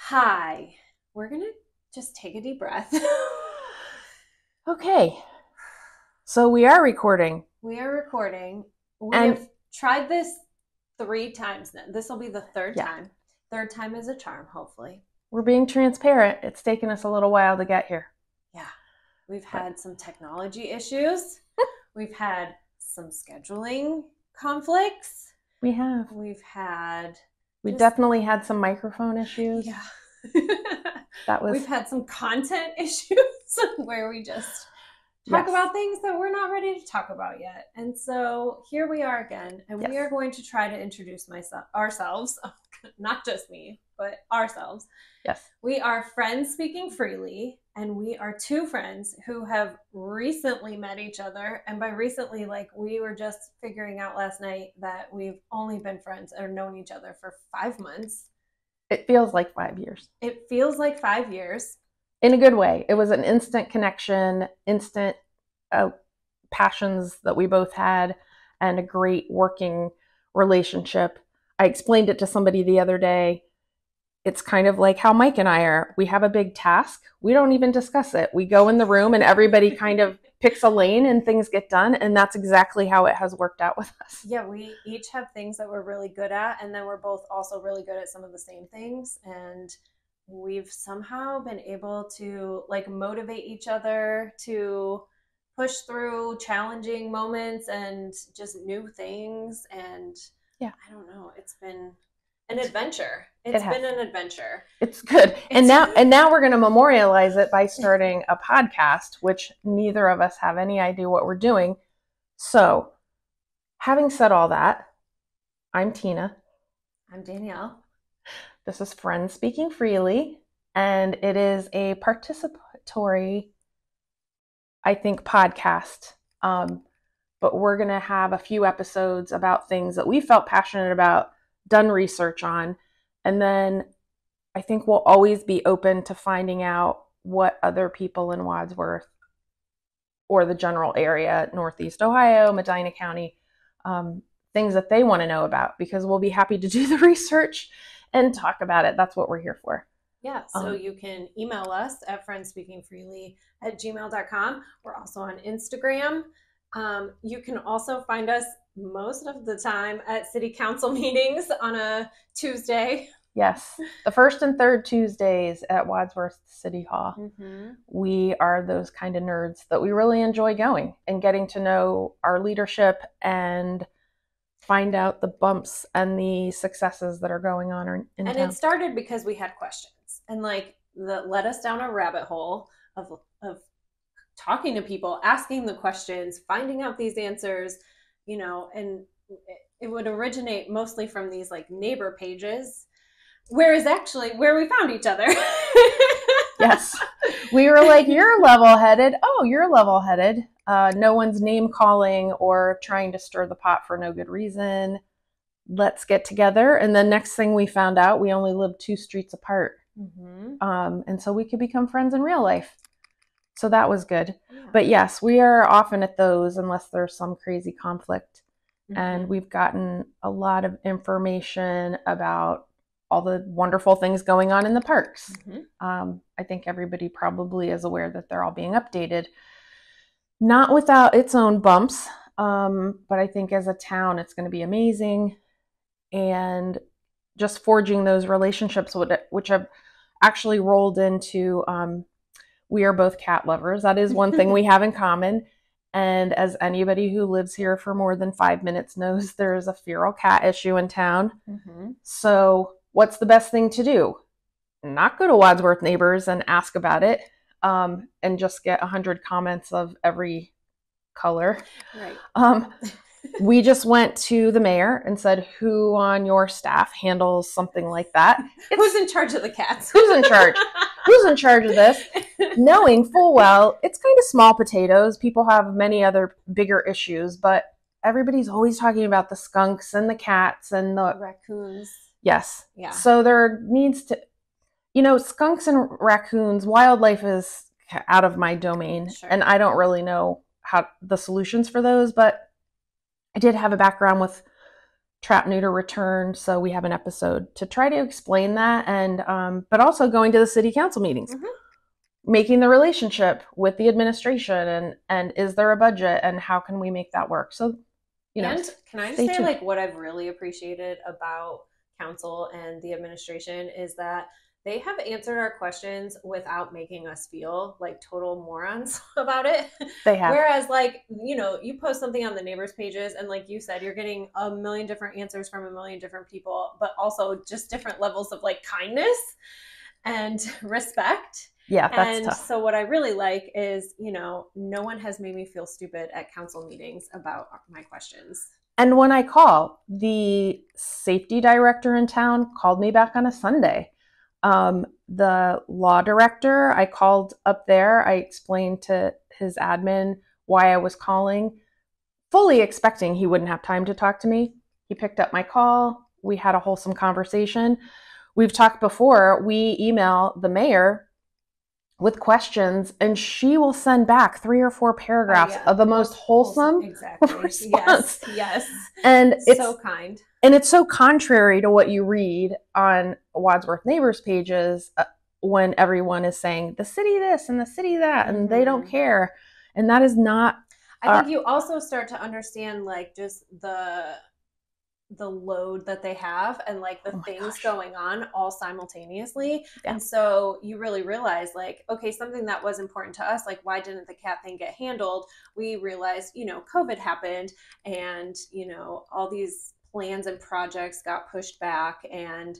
Hi. We're going to just take a deep breath. Okay, so we are recording, We are recording. We and have tried this 3 times now. This will be the third yeah, time. Third time is a charm, hopefully. we're being transparent. It's taken us a little while to get here, Yeah. We've but had some technology issues. We've had some scheduling conflicts. we have. We've had We just, definitely had some microphone issues. yeah. That was, We've had some content issues where we just talk yes, about things that we're not ready to talk about yet. And so here we are again, and yes, we are going to try to introduce ourselves, not just me, but ourselves. yes. We are friends speaking freely, and we are two friends who have recently met each other. And by recently, like we were just figuring out last night that we've only been friends or known each other for 5 months. It feels like 5 years. It feels like 5 years. In a good way. It was an instant connection, instant uh, passions that we both had, and a great working relationship. I explained it to somebody the other day. It's kind of like how Mike and I are. We have a big task. We don't even discuss it. We go in the room and everybody kind of picks a lane and things get done. And that's exactly how it has worked out with us. Yeah, we each have things that we're really good at, and then we're both also really good at some of the same things. And we've somehow been able to like motivate each other to push through challenging moments and just new things. And Yeah, I don't know, it's been an adventure. it It's has. been an adventure. It's good. And It's now we're going to memorialize it by starting a podcast, which neither of us have any idea what we're doing. So, having said all that, I'm Tina. I'm Danielle. This is Friends Speaking Freely, and it is a participatory, I think, podcast. But we're going to have a few episodes about things that we felt passionate about, done research on, and then I think we'll always be open to finding out what other people in Wadsworth or the general area, Northeast Ohio, Medina County, things that they want to know about, because we'll be happy to do the research and talk about it. That's what we're here for. Yeah, so you can email us at friendspeakingfreely@gmail.com. We're also on Instagram. You can also find us most of the time at city council meetings on a Tuesday. Yes, the first and third Tuesdays at Wadsworth City Hall. Mm-hmm. We are those kind of nerds that we really enjoy going and getting to know our leadership and find out the bumps and the successes that are going on in And town. it started because we had questions and like that led us down a rabbit hole of talking to people, asking the questions, finding out these answers, and it would originate mostly from these like neighbor pages, whereas actually where we found each other. Yes. We were like, you're level-headed. Oh, you're level-headed. No one's name calling or trying to stir the pot for no good reason. Let's get together. And the next thing we found out, we only lived 2 streets apart. Mm-hmm. And so we could become friends in real life. So that was good. Yeah. But yes, we are often at those unless there's some crazy conflict. Mm-hmm. And we've gotten a lot of information about all the wonderful things going on in the parks. Mm-hmm. I think everybody probably is aware that they're all being updated. Not without its own bumps, but I think as a town, it's going to be amazing. And just forging those relationships, which have actually rolled into, we are both cat lovers. That is one thing we have in common. And as anybody who lives here for more than 5 minutes knows, there is a feral cat issue in town. Mm-hmm. So what's the best thing to do? Not go to Wadsworth Neighbors and ask about it, and just get 100 comments of every color. Right. We just went to the mayor and said, who on your staff handles something like that? Who's in charge of the cats? Who's in charge? Who's in charge of this? Knowing full well, it's kind of small potatoes. People have many other bigger issues, but everybody's always talking about the skunks and the cats and the raccoons. Yes. Yeah. So there needs to, skunks and raccoons, wildlife is out of my domain. Sure. And I don't really know how the solutions for those, but I did have a background with trap, neuter, return. So we have an episode to try to explain that, and but also going to the city council meetings, making the relationship with the administration, and is there a budget, and how can we make that work? So, and can I just say, like, what I've really appreciated about council and the administration is that they have answered our questions without making us feel like total morons about it. They have. Whereas, like, you post something on the neighbors pages, and like you said, you're getting a million different answers from a million different people, but also just different levels of like kindness and respect. Yeah, that's tough. So what I really like is, no one has made me feel stupid at council meetings about my questions. And when I call, the safety director in town called me back on a Sunday. The law director, I called up there. I explained to his admin why I was calling, fully expecting he wouldn't have time to talk to me. He picked up my call. We had a wholesome conversation. We've talked before. We email the mayor with questions, and she will send back 3 or 4 paragraphs of the most wholesome response. Yes. And it's so kind. And it's so contrary to what you read on Wadsworth neighbors pages when everyone is saying the city this and the city that, and they don't care. And that is not. I think you also start to understand like just the load that they have, and like the things going on all simultaneously. Yeah. And so you really realize like, okay, something that was important to us, like why didn't the cat thing get handled? We realized, COVID happened, and, all these plans and projects got pushed back, and,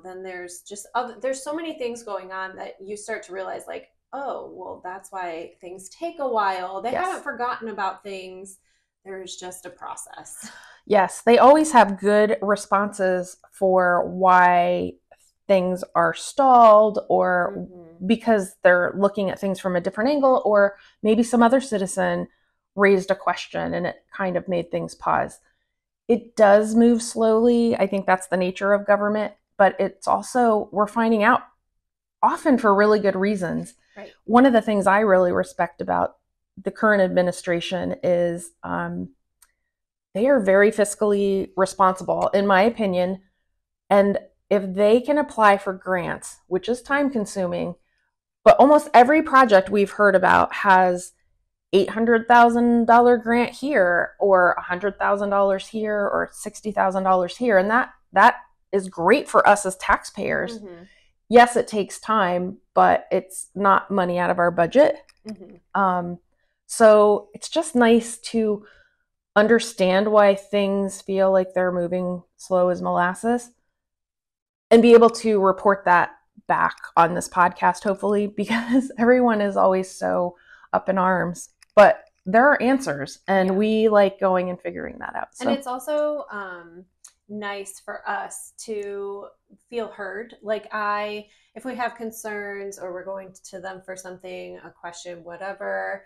then there's just there's so many things going on that you start to realize like, oh, well, that's why things take a while. They haven't forgotten about things. There's just a process. Yes, they always have good responses for why things are stalled, or because they're looking at things from a different angle, or maybe some other citizen raised a question and it kind of made things pause. It does move slowly. I think that's the nature of government, but it's also, we're finding out often for really good reasons. Right. One of the things I really respect about the current administration is they are very fiscally responsible, in my opinion. And if they can apply for grants, which is time consuming, but almost every project we've heard about has $800,000 grant here, or $100,000 here, or $60,000 here. And that is great for us as taxpayers. Yes, it takes time, but it's not money out of our budget. So it's just nice to understand why things feel like they're moving slow as molasses, and be able to report that back on this podcast, hopefully, because everyone is always so up in arms, but there are answers, and we like going and figuring that out. So. And it's also nice for us to feel heard. Like if we have concerns, or we're going to them for something, a question, whatever,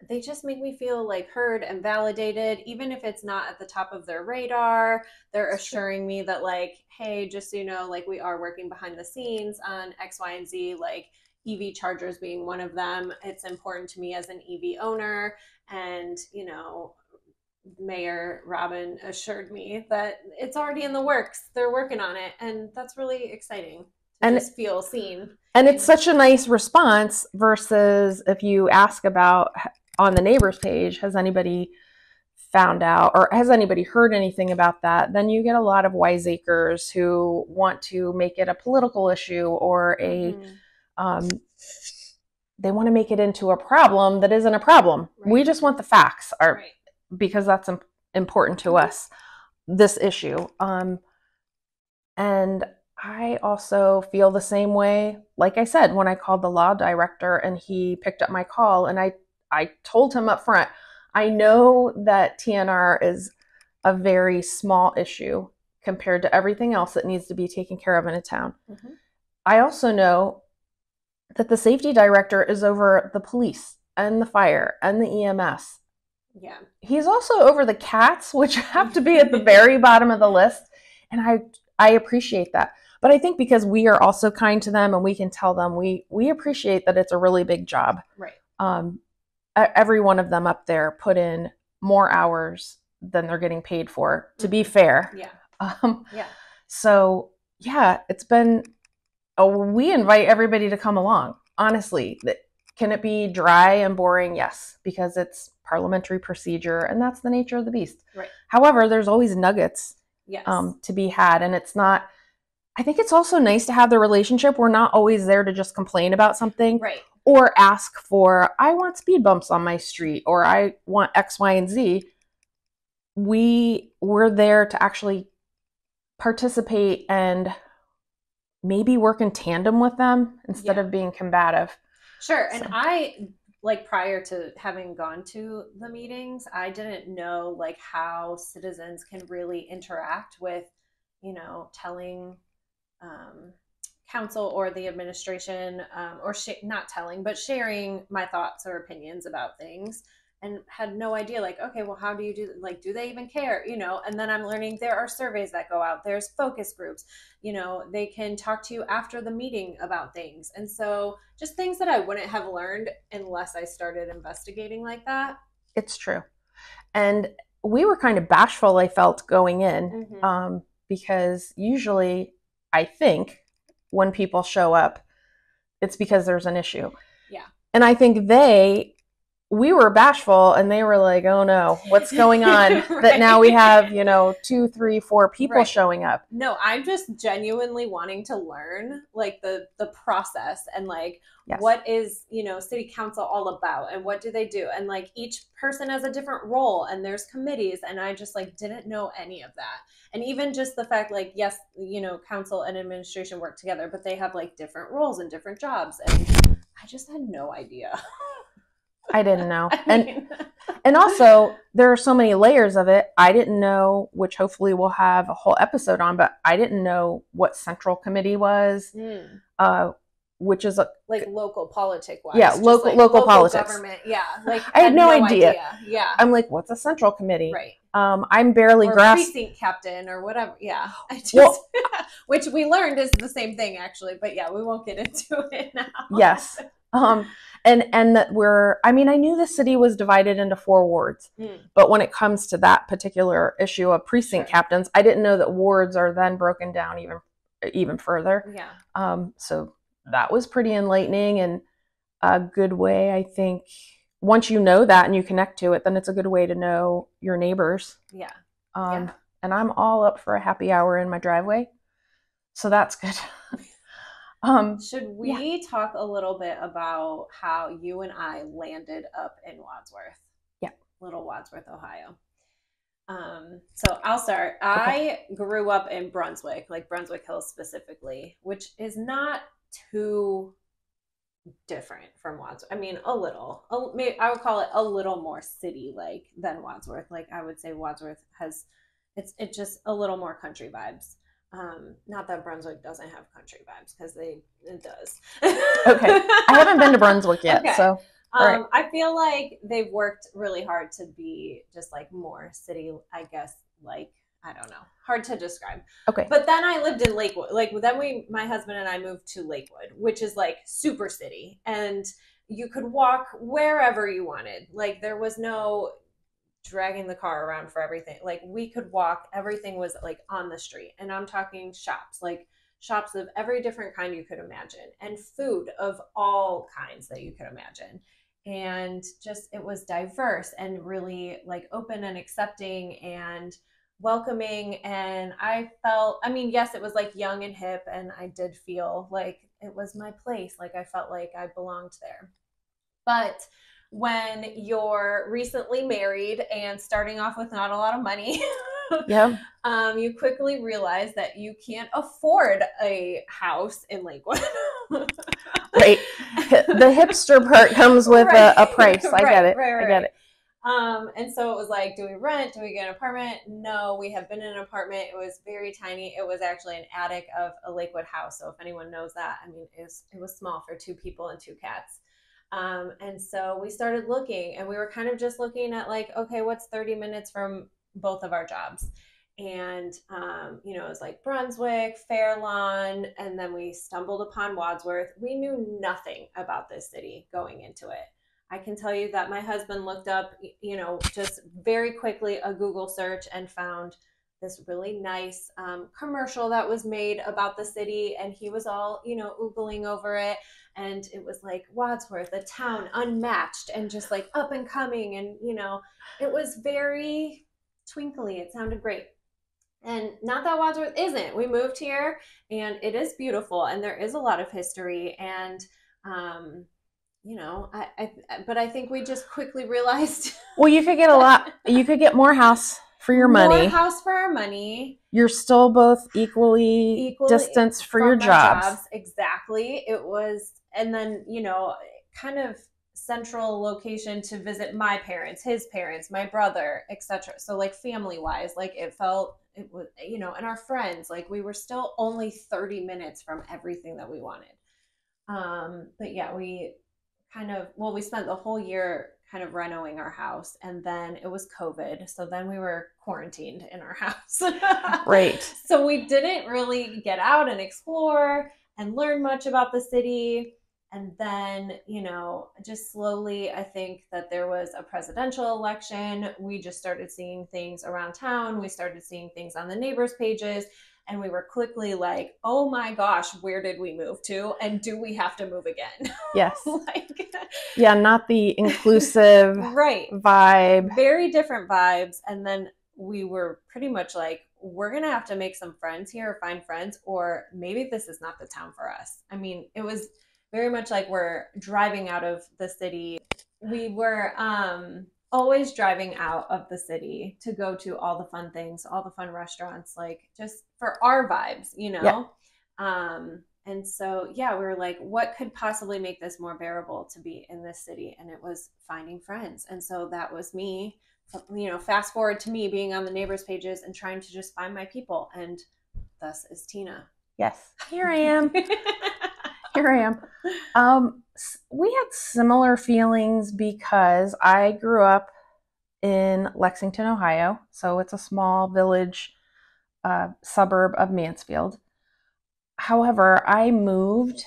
they just make me feel like heard and validated, even if it's not at the top of their radar. They're assuring me that like, hey, just so you know, like we are working behind the scenes on X, Y, and Z, like EV chargers being one of them. It's important to me as an EV owner. And, Mayor Robin assured me that it's already in the works. They're working on it. And that's really exciting to just feel seen. And it's such a nice response versus if you ask about on the neighbors page, has anybody found out, or has anybody heard anything about that? Then you get a lot of wiseacres who want to make it a political issue, or they want to make it into a problem that isn't a problem. Right. We just want the facts, because that's important to us, this issue. And I also feel the same way, like I said, when I called the law director and he picked up my call, and I told him up front, I know that TNR is a very small issue compared to everything else that needs to be taken care of in a town. I also know that the safety director is over the police and the fire and the EMS. Yeah. He's also over the cats, which have to be at the very bottom of the list. And I appreciate that. But I think because we are also kind to them, and we can tell them we appreciate that it's a really big job. Right. Every one of them up there put in more hours than they're getting paid for, to be fair. Yeah. Yeah. So yeah, it's been, we invite everybody to come along. Honestly, can it be dry and boring? Yes, because it's parliamentary procedure and that's the nature of the beast. Right. However, there's always nuggets Yes. To be had. And it's not, I think it's also nice to have the relationship. We're not always there to just complain about something. Right. Or ask for, I want speed bumps on my street, or I want X, Y, and Z. We're there to actually participate and maybe work in tandem with them instead of being combative. Sure. And I, like, prior to having gone to the meetings, I didn't know like how citizens can really interact with, you know, telling council or the administration, or not telling, but sharing my thoughts or opinions about things, and had no idea, like, okay, well, how do you do, like, do they even care, you know? And then I'm learning there are surveys that go out, there's focus groups, you know, they can talk to you after the meeting about things. And so just things that I wouldn't have learned unless I started investigating like that. It's true. And we were kind of bashful, I felt, going in, because usually, I think, when people show up, it's because there's an issue. Yeah. And I think we were bashful and they were like, oh no, what's going on? Right. That now we have, you know, 2, 3, 4 people showing up. No, I'm just genuinely wanting to learn like the process and like what is, you know, city council all about and what do they do? And like each person has a different role and there's committees, and I just like didn't know any of that. And even just the fact, like, yes, you know, council and administration work together, but they have like different roles and different jobs. And I just had no idea. I didn't know. And also there are so many layers of it. I didn't know, which hopefully we'll have a whole episode on, but I didn't know what central committee was, which is like local politic wise. Yeah, local politics. Government. Yeah. Like I had no idea. Yeah. I'm like, what's a central committee? Right. I'm barely grasping. Precinct captain or whatever. Yeah. Which we learned is the same thing actually, but yeah, we won't get into it now. Yes. And that I knew the city was divided into 4 wards, but when it comes to that particular issue of precinct captains, I didn't know that wards are then broken down even further. Yeah. So that was pretty enlightening and a good way, I think. Once you know that and you connect to it, then it's a good way to know your neighbors. Yeah. And I'm all up for a happy hour in my driveway. So that's good. Should we talk a little bit about how you and I landed up in Wadsworth? Yeah. Little Wadsworth, Ohio. So I'll start. Okay. I grew up in Brunswick, like Brunswick Hills specifically, which is not too different from Wadsworth. I mean, a little. I would call it a little more city-like than Wadsworth. Like I would say Wadsworth has, it's just a little more country vibes. Not that Brunswick doesn't have country vibes, because it does. Okay. I haven't been to Brunswick yet, okay. So. Right. I feel like they've worked really hard to be just like more city, I guess, like, I don't know, hard to describe. Okay. But then I lived in Lakewood. Like then my husband and I moved to Lakewood, which is like super city, and you could walk wherever you wanted. Like there was no dragging the car around for everything. Like we could walk, everything was like on the street. And I'm talking shops, like shops of every different kind you could imagine, and food of all kinds that you could imagine. And just, it was diverse and really like open and accepting and welcoming. And I felt, I mean, yes, it was like young and hip, and I did feel like it was my place. Like I felt like I belonged there. But when you're recently married and starting off with not a lot of money, you quickly realize that you can't afford a house in Lakewood. Right. The hipster part comes with a price. I get it. I get it. And so it was like, do we rent? Do we get an apartment? No, we have been in an apartment. It was very tiny. It was actually an attic of a Lakewood house. So if anyone knows that, I mean, it was small for 2 people and 2 cats. And so we started looking, and we were kind of just looking at like, okay, what's 30 minutes from both of our jobs? And, it was like Brunswick, Fairlawn, and then we stumbled upon Wadsworth. We knew nothing about this city going into it. I can tell you that my husband looked up, just very quickly a Google search and found this really nice commercial that was made about the city, and he was all, oogling over it. And it was like Wadsworth, a town unmatched and just like up and coming. And, it was very twinkly. It sounded great. And not that Wadsworth isn't. We moved here and it is beautiful and there is a lot of history. And, but I think we just quickly realized. Well, you could get more house for your money. More house for our money. You're still both equally distanced for your jobs. Exactly. It was, and then, kind of central location to visit my parents, his parents, my brother, etc. So like family wise, like it was, and our friends, like we were still only 30 minutes from everything that we wanted. But yeah, we spent the whole year kind of renovating our house, and then it was COVID. So then we were quarantined in our house. Right. So we didn't really get out and explore and learn much about the city. And then, just slowly, I think that there was a presidential election. We just started seeing things around town. We started seeing things on the neighbors' pages. And we were quickly like, oh my gosh, where did we move to? And do we have to move again? Yes. Yeah, not the inclusive right. vibe. Very different vibes. And then we were pretty much like, we're going to have to make some friends here or find friends, or maybe this is not the town for us. I mean, it was very much like we're driving out of the city. We were always driving out of the city to go to all the fun things, all the fun restaurants, like just for our vibes, Yeah. And so, we were like, what could possibly make this more bearable to be in this city? And it was finding friends. And so that was me, fast forward to me being on the neighbors pages and trying to just find my people. And thus is Tina. Yes, here I am. Here I am. We had similar feelings because I grew up in Lexington, Ohio. So it's a small village, suburb of Mansfield. However, I moved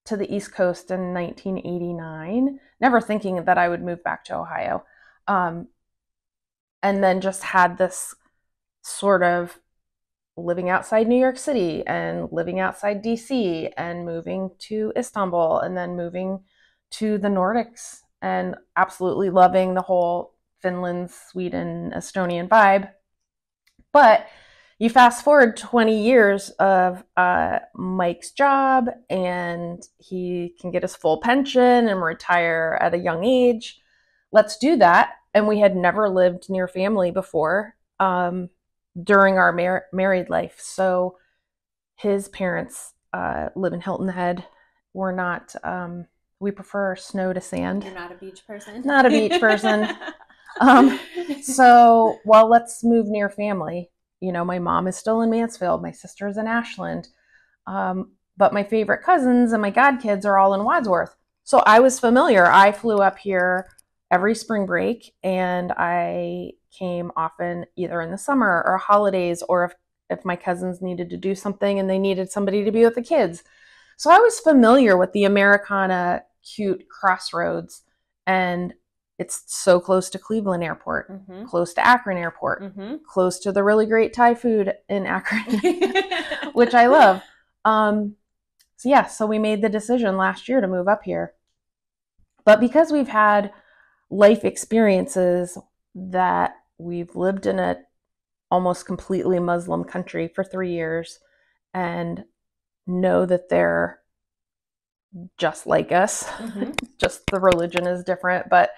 to the East Coast in 1989, never thinking that I would move back to Ohio. And then just had this sort of living outside New York City and living outside DC and moving to Istanbul and then moving to the Nordics and absolutely loving the whole Finland, Sweden, Estonian vibe. But you fast forward 20 years of Mike's job, and he can get his full pension and retire at a young age. Let's do that. And we had never lived near family before during our married life. So his parents live in Hilton Head. We're not, we prefer snow to sand. You're not a beach person? Not a beach person. So, let's move near family. My mom is still in Mansfield. My sister's in Ashland. But my favorite cousins and my godkids are all in Wadsworth. So I was familiar. I flew up here every spring break, and I came often either in the summer or holidays, or if my cousins needed to do something and they needed somebody to be with the kids. So I was familiar with the Americana cute crossroads, and it's so close to Cleveland Airport, mm-hmm. close to Akron Airport, mm-hmm. close to the really great Thai food in Akron, which I love. So we made the decision last year to move up here. But because we've had life experiences that we've lived in a almost completely Muslim country for 3 years and know that they're just like us, mm-hmm. just the religion is different, but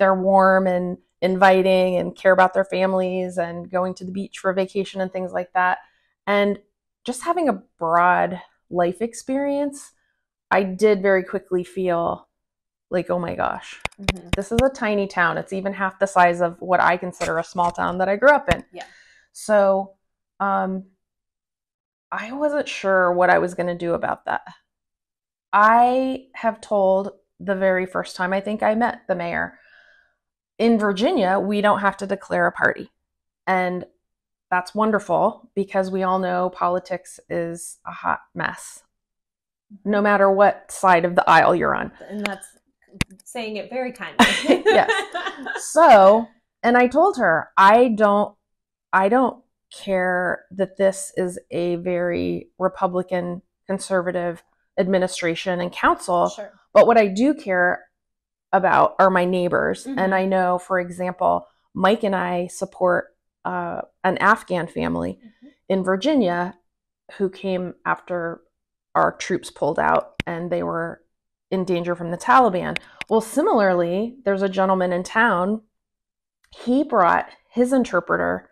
they're warm and inviting and care about their families and going to the beach for vacation and things like that. And just having a broad life experience, I did very quickly feel like, oh my gosh, mm-hmm. this is a tiny town. It's even half the size of what I consider a small town that I grew up in. Yeah. So I wasn't sure what I was going to do about that. I have told the very first time I think I met the mayor, in Virginia, we don't have to declare a party. And that's wonderful because we all know politics is a hot mess, no matter what side of the aisle you're on. And that's saying it very kindly. Yes. So, and I told her, I I don't care that this is a very Republican conservative administration and council. Sure. But what I do care about are my neighbors. Mhm. And I know, for example, Mike and I support an Afghan family in Virginia who came after our troops pulled out and they were in danger from the Taliban. Well, similarly, there's a gentleman in town. He brought his interpreter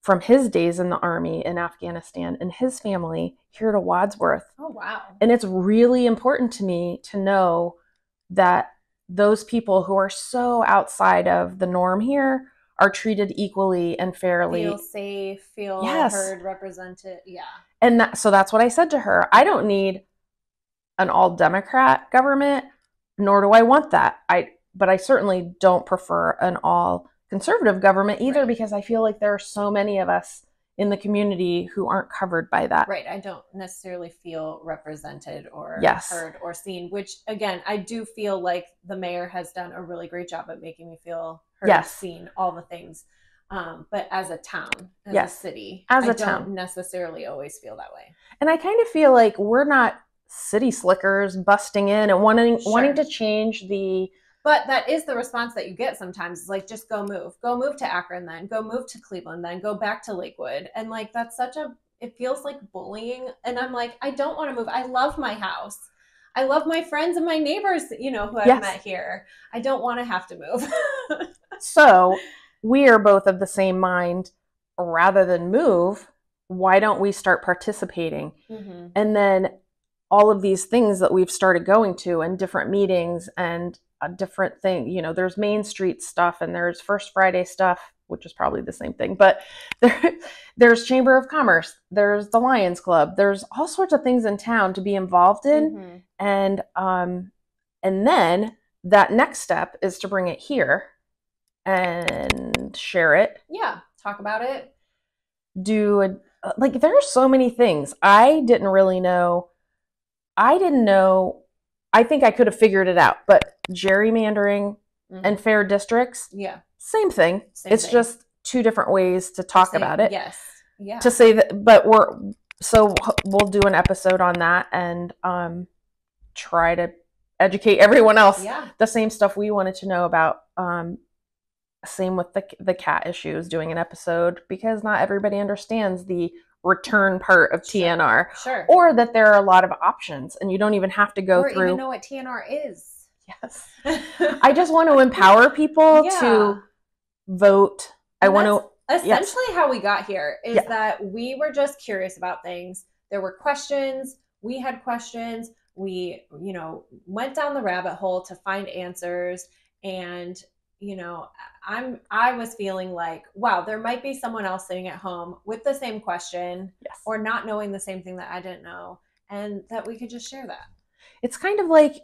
from his days in the army in Afghanistan and his family here to Wadsworth. Oh, wow. And it's really important to me to know that those people who are so outside of the norm here are treated equally and fairly. Feel safe, feel Yes. heard, represented. Yeah. And so that's what I said to her. I don't need an all Democrat government, nor do I want that. But I certainly don't prefer an all conservative government either, Right. because I feel like there are so many of us in the community who aren't covered by that. Right. I don't necessarily feel represented or Yes. heard or seen, which again, I do feel like the mayor has done a really great job at making me feel heard, Yes. seen, all the things. But as a town, as Yes. a city, As a I town. don't necessarily always feel that way. And I kind of feel like we're not city slickers busting in and wanting to change the... But that is the response that you get sometimes. It's like, just go move to Akron, then go move to Cleveland, then go back to Lakewood. And like, that's it feels like bullying. And I'm like, I don't want to move. I love my house. I love my friends and my neighbors, who I've Yes. met here. I don't want to have to move. So we are both of the same mind. Rather than move, why don't we start participating? Mm-hmm. And then all of these things that we've started going to and different meetings and a different thing, there's Main Street stuff and there's First Friday stuff, which is probably the same thing, but there's Chamber of Commerce, there's the Lions Club, there's all sorts of things in town to be involved in. Mm-hmm. And then that next step is to bring it here and share it. Yeah. Talk about it. There are so many things. I didn't know. I think I could have figured it out, but gerrymandering and fair districts, yeah, same thing. It's just two different ways to talk about it. Yes. Yeah. To say that, but we'll do an episode on that and try to educate everyone else. Yeah. The same stuff we wanted to know about. Same with the cat issues, doing an episode, because not everybody understands the return part of TNR. Sure. Or that there are a lot of options and you don't even have to go through. Or even know what TNR is. Yes. I just want to empower people to vote. Essentially how we got here is that we were just curious about things. There were questions. We had questions. We, went down the rabbit hole to find answers. And, I was feeling like, wow, there might be someone else sitting at home with the same question or not knowing the same thing that I didn't know, and that we could just share that. It's kind of like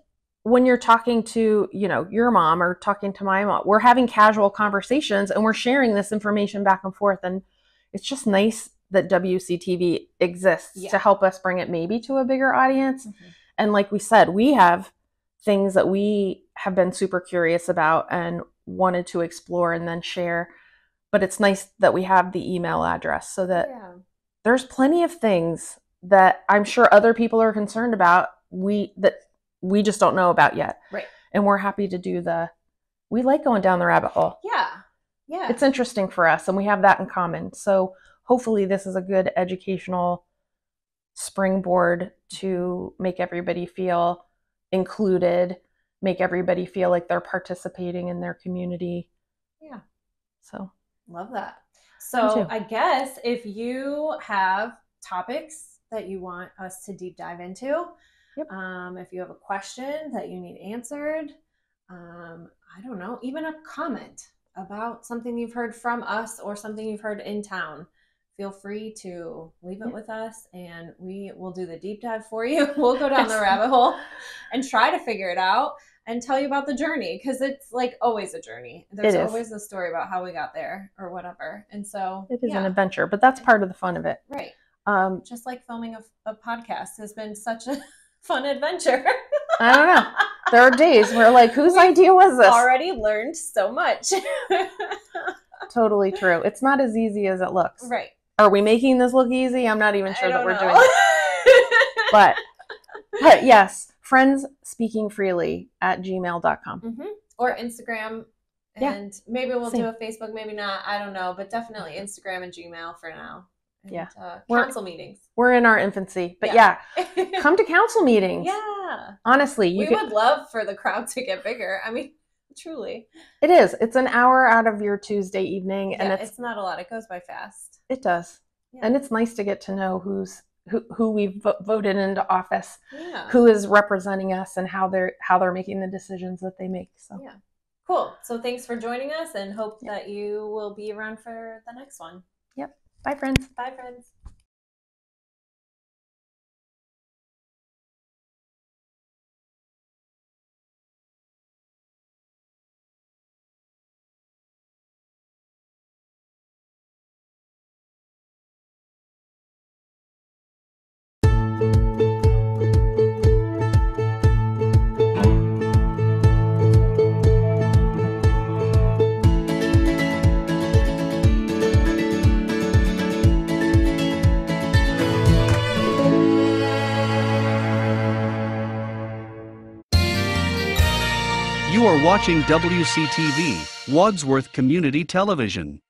when you're talking to, your mom or talking to my mom, we're having casual conversations and we're sharing this information back and forth. And it's just nice that WCTV exists to help us bring it maybe to a bigger audience. Mm-hmm. And like we said, we have things that we have been super curious about and wanted to explore and then share. But it's nice that we have the email address so that there's plenty of things that I'm sure other people are concerned about that we just don't know about yet. Right. And we're happy to do we like going down the rabbit hole. Yeah. Yeah. It's interesting for us and we have that in common. So hopefully this is a good educational springboard to make everybody feel included, make everybody feel like they're participating in their community. Yeah. So love that. So I guess if you have topics that you want us to deep dive into, if you have a question that you need answered, I don't know, even a comment about something you've heard from us or something you've heard in town, feel free to leave it with us and we will do the deep dive for you. We'll go down the rabbit hole and try to figure it out and tell you about the journey, because it's like always a journey. There's always a story about how we got there or whatever. And so it is an adventure, but that's part of the fun of it. Right. Just like filming a podcast has been such a fun adventure. I don't know. There are days where like, whose idea was this? Already learned so much. Totally true. It's not as easy as it looks. Right. Are we making this look easy? I'm not even sure that we're doing it. But yes, friendsspeakingfreely@gmail.com. Mm-hmm. Or Instagram. And maybe we'll do a Facebook, maybe not. I don't know. But definitely Instagram and Gmail for now. And, council meetings. We're in our infancy. But come to council meetings. Yeah. Honestly. We would love for the crowd to get bigger. I mean, truly. It is. It's an hour out of your Tuesday evening. And it's not a lot. It goes by fast. It does. Yeah. And it's nice to get to know who we've voted into office, who is representing us, and how they're making the decisions that they make. So cool. So thanks for joining us, and hope that you will be around for the next one. Yep. Bye, friends. Bye, friends. You are watching WCTV, Wadsworth Community Television.